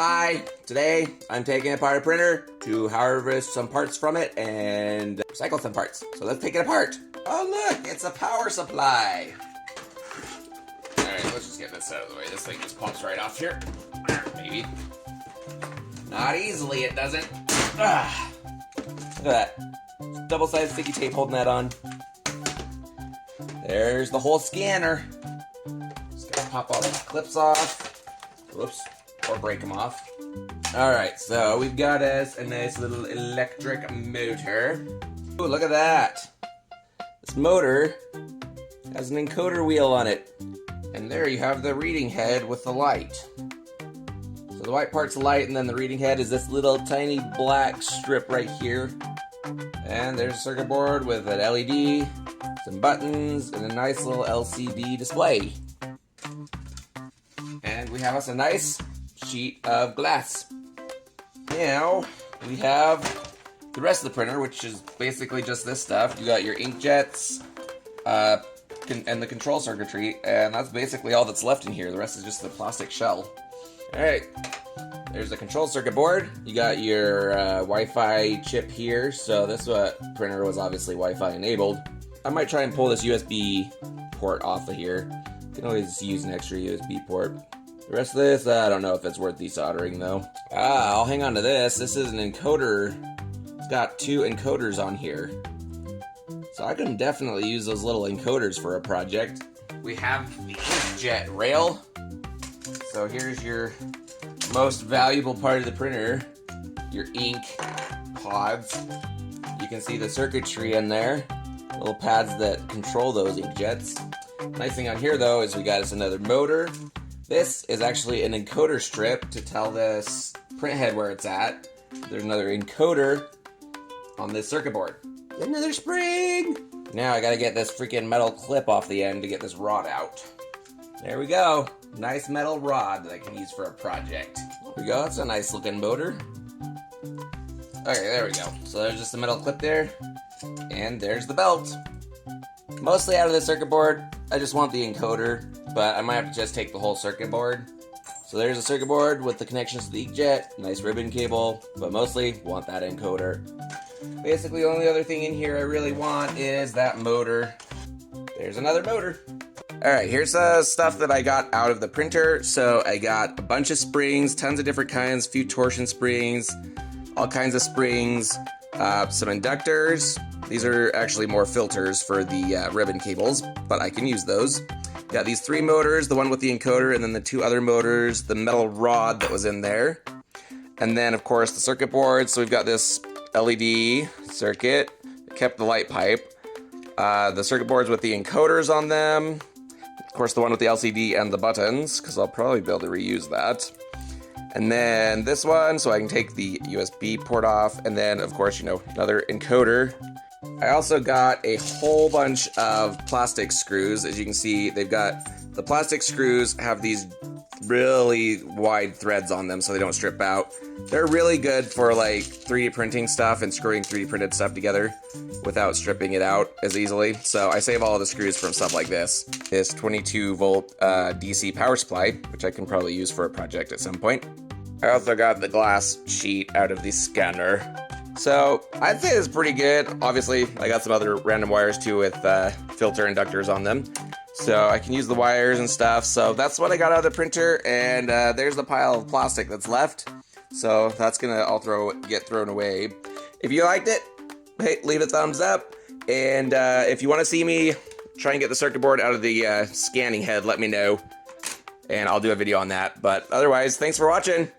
Hi, today I'm taking apart a printer to harvest some parts from it and recycle some parts. So let's take it apart. Oh look, it's a power supply. Alright, let's just get this out of the way. This thing just pops right off here. Maybe. Not easily, it doesn't. Look at that. Double-sided sticky tape holding that on. There's the whole scanner. Just gotta pop all these clips off. Whoops. Or break them off. Alright, so we've got us a nice little electric motor. Ooh, look at that. This motor has an encoder wheel on it. And there you have the reading head with the light. So the white part's light, and then the reading head is this little tiny black strip right here. And there's a circuit board with an LED, some buttons, and a nice little LCD display. And we have us a nice sheet of glass. Now we have the rest of the printer, which is basically just this stuff. You got your inkjets and the control circuitry, and that's basically all that's left in here. The rest is just the plastic shell. Alright, there's the control circuit board. You got your Wi-Fi chip here, so this printer was obviously Wi-Fi enabled. I might try and pull this USB port off of here. You can always use an extra USB port. The rest of this, I don't know if it's worth desoldering though. I'll hang on to this. This is an encoder. It's got 2 encoders on here. So I can definitely use those little encoders for a project. We have the inkjet rail. So here's your most valuable part of the printer, your ink pods. You can see the circuitry in there, little pads that control those inkjets. Nice thing on here though is we got us another motor. This is actually an encoder strip to tell this printhead where it's at. There's another encoder on this circuit board. Another spring! Now I gotta get this freaking metal clip off the end to get this rod out. There we go. Nice metal rod that I can use for a project. There we go, that's a nice looking motor. Okay, there we go. So there's just a metal clip there. And there's the belt. Mostly out of the circuit board, I just want the encoder, but I might have to just take the whole circuit board. So there's a circuit board with the connections to the inkjet, nice ribbon cable, but mostly want that encoder. Basically, the only other thing in here I really want is that motor. There's another motor. Alright, here's the stuff that I got out of the printer. So I got a bunch of springs, tons of different kinds, few torsion springs, all kinds of springs, some inductors. These are actually more filters for the ribbon cables, but I can use those. Got these 3 motors, the one with the encoder, and then the 2 other motors, the metal rod that was in there. And then, of course, the circuit board. So we've got this LED circuit that kept the light pipe. The circuit boards with the encoders on them. Of course, the one with the LCD and the buttons, because I'll probably be able to reuse that. And then this one, so I can take the USB port off. And then, of course, another encoder. I also got a whole bunch of plastic screws. As you can see, they've got the plastic screws have these really wide threads on them so they don't strip out. They're really good for like 3D printing stuff and screwing 3D printed stuff together without stripping it out as easily. So I save all of the screws from stuff like this. This 22 volt DC power supply, which I can probably use for a project at some point. I also got the glass sheet out of the scanner. So I'd say it's pretty good. Obviously, I got some other random wires too with filter inductors on them. So I can use the wires and stuff. So that's what I got out of the printer, and there's the pile of plastic that's left. So that's gonna all get thrown away. If you liked it, hey, leave a thumbs up. And if you want to see me try and get the circuit board out of the scanning head, let me know, and I'll do a video on that. But otherwise, thanks for watching.